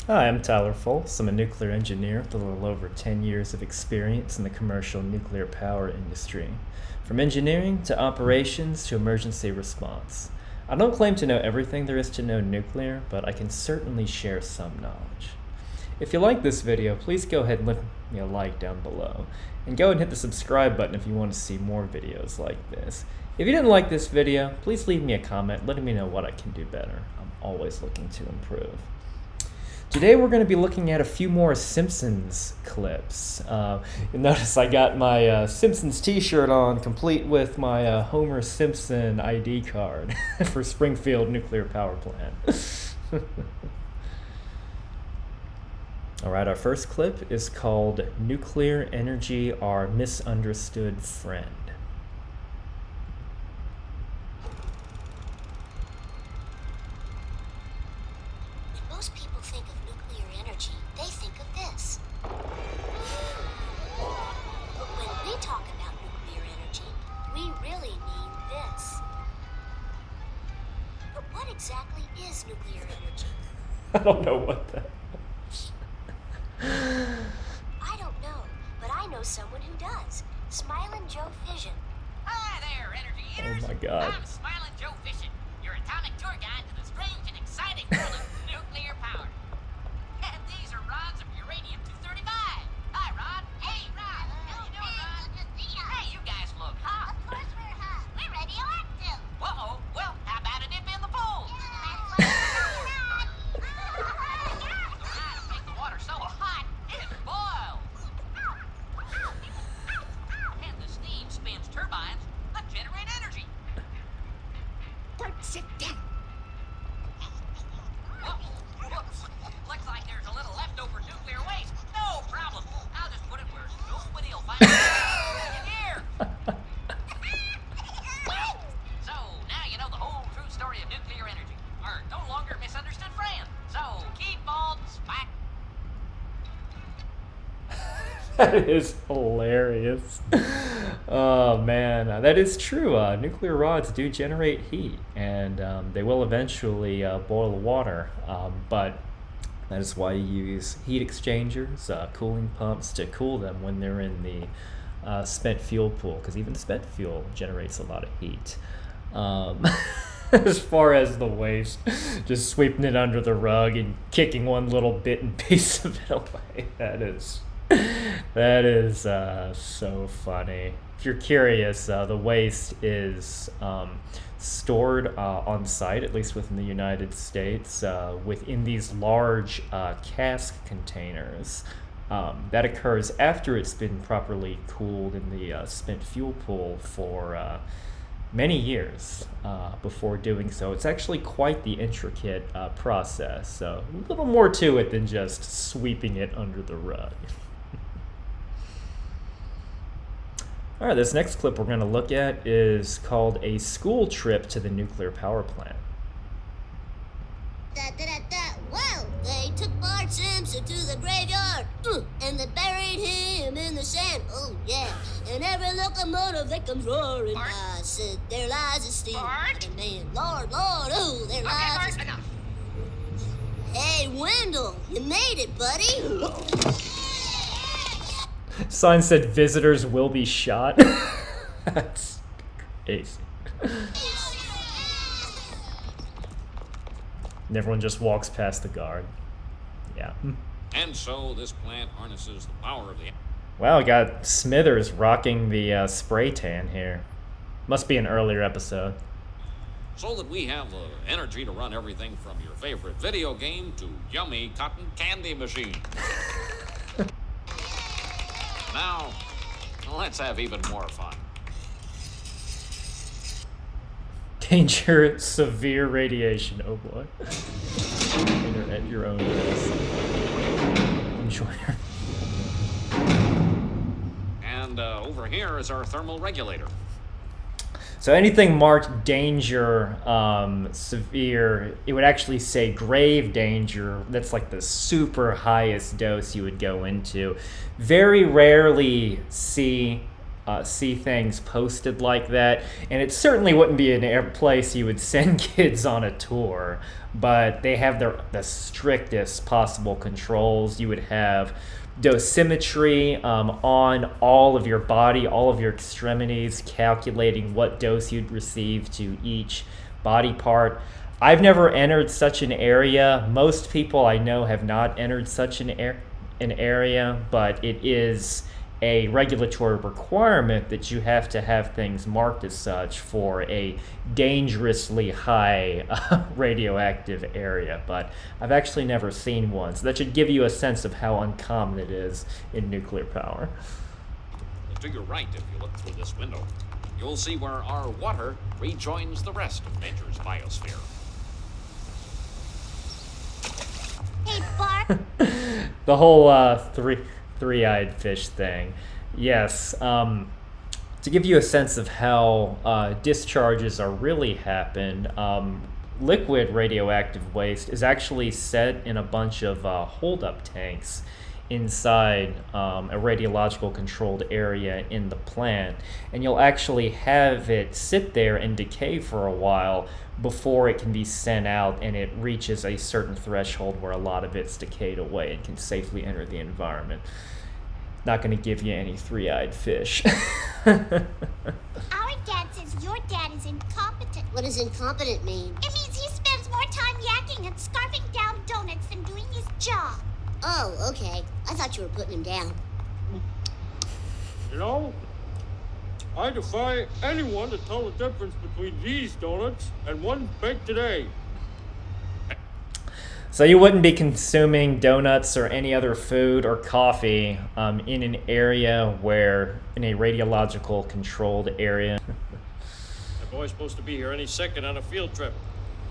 Hi, I'm Tyler Foltz. I'm a nuclear engineer with a little over 10 years of experience in the commercial nuclear power industry. From engineering to operations to emergency response. I don't claim to know everything there is to know nuclear, but I can certainly share some knowledge. If you like this video, please go ahead and leave me a like down below. And go and hit the subscribe button if you want to see more videos like this. If you didn't like this video, please leave me a comment letting me know what I can do better. I'm always looking to improve. Today we're going to be looking at a few more Simpsons clips. You'll notice I got my Simpsons t-shirt on, complete with my Homer Simpson ID card for Springfield Nuclear Power Plant. Alright, our first clip is called Nuclear Energy, Our Misunderstood Friend. Most people think of nuclear energy, they think of this. But when we talk about nuclear energy, we really mean this. But what exactly is nuclear energy? I don't know what that is. I don't know, but I know someone who does. Smilin' Joe Fission. Hi there, energy eaters. Oh my God. I'm Smilin' Joe Fission, your atomic tour guide to the strange and exciting world of nuclear power. And these are rods of uranium-235. Hi, Rod. Hey, Rod. How you doing, Rod? Hey, you guys look hot. Of course we're hot. We're radioactive. Uh-oh. Well, how about a dip in the pool? Don't make the water so hot, it boils. And the steam spins turbines that generate energy. Don't sit down. Whoops. Looks like there's a little leftover nuclear waste. No problem. I'll just put it where nobody'll find it. In here. So, now you know the whole true story of nuclear energy. Our no longer misunderstood friend. So, keep on smack. That is hilarious. Oh man, that is true. Nuclear rods do generate heat, and they will eventually boil water. But that is why you use heat exchangers, cooling pumps to cool them when they're in the spent fuel pool, because even spent fuel generates a lot of heat. As far as the waste, just sweeping it under the rug and kicking one little bit and piece of it away. That is so funny. If you're curious, the waste is stored on site, at least within the United States, within these large cask containers. That occurs after it's been properly cooled in the spent fuel pool for many years before doing so. It's actually quite the intricate process, so a little more to it than just sweeping it under the rug. All right, this next clip we're going to look at is called A School Trip to the Nuclear Power Plant. Well, they took Bart Simpson to the graveyard, and they buried him in the sand. Oh, yeah. And every locomotive that comes roaring Bart? by said, there lies a steam. Bart? And man, Lord, oh, there Okay, lies a Bart, steam. enough. Hey, Wendell, you made it, buddy. Sign said visitors will be shot. That's crazy. And everyone just walks past the guard. Yeah. And so this plant harnesses the power of the... Wow, got Smithers rocking the spray tan here. Must be an earlier episode. So that we have the energy to run everything from your favorite video game to yummy cotton candy machine. Now, let's have even more fun. Danger, severe radiation. Oh boy. You're at your own risk. Enjoy your... And over here is our thermal regulator. So anything marked danger, severe, it would actually say grave danger. That's like the super highest dose you would go into. Very rarely see see things posted like that. And it certainly wouldn't be a place you would send kids on a tour, but they have the strictest possible controls. You would have dosimetry on all of your body, all of your extremities, calculating what dose you'd receive to each body part. I've never entered such an area. Most people I know have not entered such an area, but it is a regulatory requirement that you have to have things marked as such for a dangerously high radioactive area. But I've actually never seen one, so that should give you a sense of how uncommon it is in nuclear power. To your right, if you look through this window, you'll see where our water rejoins the rest of nature's biosphere. Hey, Bark. The whole three-eyed fish thing. Yes, to give you a sense of how discharges are really happen, liquid radioactive waste is actually set in a bunch of hold-up tanks inside a radiological controlled area in the plant, and you'll actually have it sit there and decay for a while before it can be sent out, and it reaches a certain threshold where a lot of it's decayed away and can safely enter the environment. Not going to give you any three-eyed fish. Our dad says your dad is incompetent. What does incompetent mean? It means he spends more time yakking and scarfing down donuts than doing his job. Oh, okay. I thought you were putting him down. You know, I defy anyone to tell the difference between these donuts and one baked today. So you wouldn't be consuming donuts or any other food or coffee in an area where, in a radiological controlled area. That boy's supposed to be here any second on a field trip.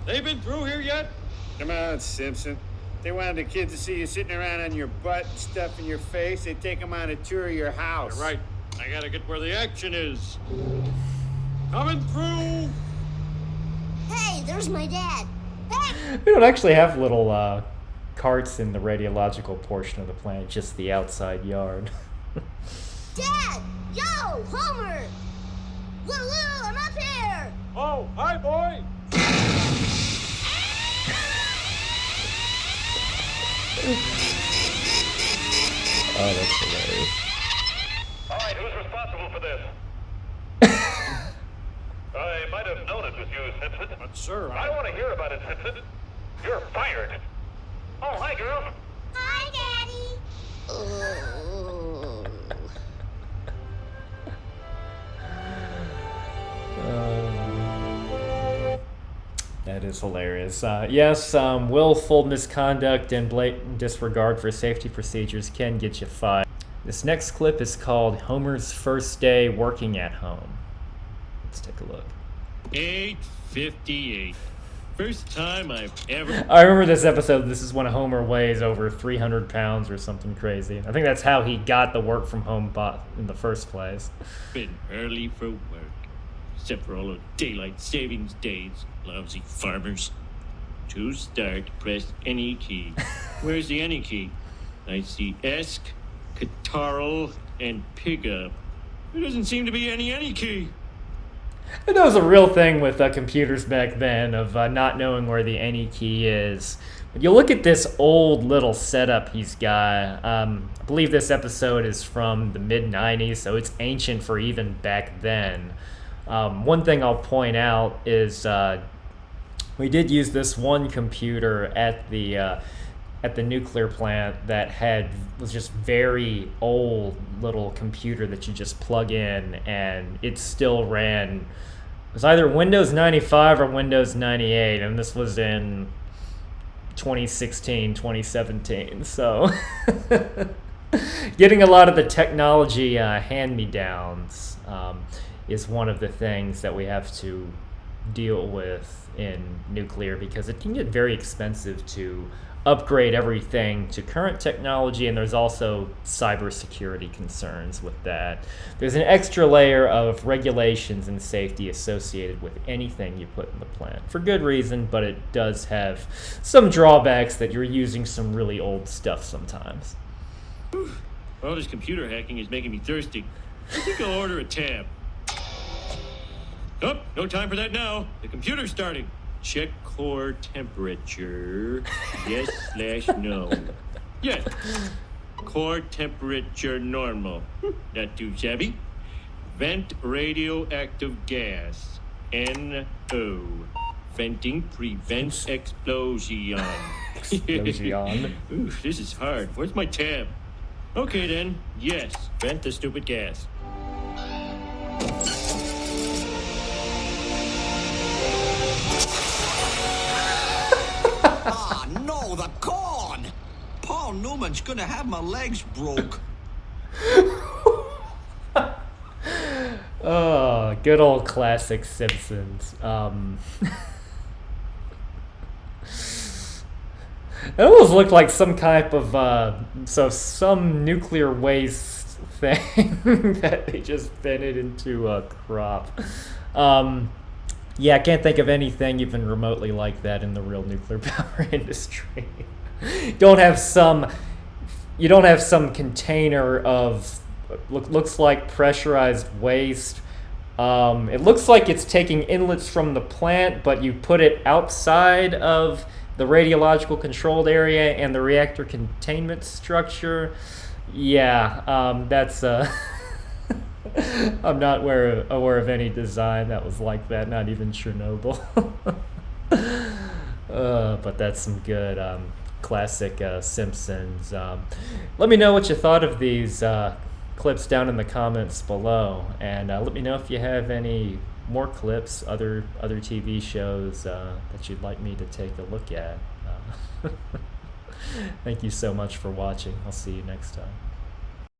They been through here yet? Come on, Simpson. They wanted the kids to see you sitting around on your butt and stuff in your face. They take them on a tour of your house. You're right. I gotta get where the action is. Coming through! Hey, there's my dad. Hey! We don't actually have little carts in the radiological portion of the plant, just the outside yard. Dad! Yo! Homer! Woo woo! I'm up here! Oh, hi, boy! Oh, that's hilarious. All right, who's responsible for this? I might have known it was you, Simpson. But, sir, I want to hear about it, Simpson. You're fired. Oh, hi, girls. Hi, Daddy. Oh. That is hilarious. Yes, willful misconduct and blatant disregard for safety procedures can get you fired. This next clip is called Homer's First Day Working at Home. Let's take a look. 8:58. First time I've ever I remember this episode. This is when Homer weighs over 300 pounds or something crazy. I think that's how he got the work from home bot in the first place. been early for work. Except for all those daylight savings days. Lousy farmers. To start, press any key. Where's the any key? I see ESC, Catarl, and Pickup. There doesn't seem to be any key. And that was a real thing with computers back then, of not knowing where the any key is. But you look at this old little setup he's got. I believe this episode is from the mid-90s, so it's ancient for even back then. One thing I'll point out is we did use this one computer at the nuclear plant that was just very old little computer that you just plug in, and it still ran. It was either Windows 95 or Windows 98, and this was in 2016, 2017. So getting a lot of the technology hand-me-downs is one of the things that we have to deal with in nuclear, because it can get very expensive to upgrade everything to current technology, and there's also cybersecurity concerns with that. There's an extra layer of regulations and safety associated with anything you put in the plant, for good reason, but it does have some drawbacks that you're using some really old stuff sometimes. All this computer hacking is making me thirsty. I think I'll order a tab. Oh, no time for that now. The computer's starting. Check core temperature. Yes/no. Yes. Core temperature normal. Not too shabby. Vent radioactive gas. NO. Venting prevents explosion. Explosion. Ooh, this is hard. Where's my tab? Okay then. Yes. Vent the stupid gas. Ah, no, the corn! Paul Newman's gonna have my legs broke. Oh, good old classic Simpsons. It almost looked like some type of some nuclear waste thing that they just vented into a crop. Yeah, I can't think of anything even remotely like that in the real nuclear power industry. You don't have some container of looks like pressurized waste. It looks like it's taking inlets from the plant, but you put it outside of the radiological controlled area and the reactor containment structure. Yeah, that's I'm not aware of any design that was like that, not even Chernobyl. But that's some good classic Simpsons. Let me know what you thought of these clips down in the comments below, and let me know if you have any more clips, other TV shows that you'd like me to take a look at. Thank you so much for watching. I'll see you next time.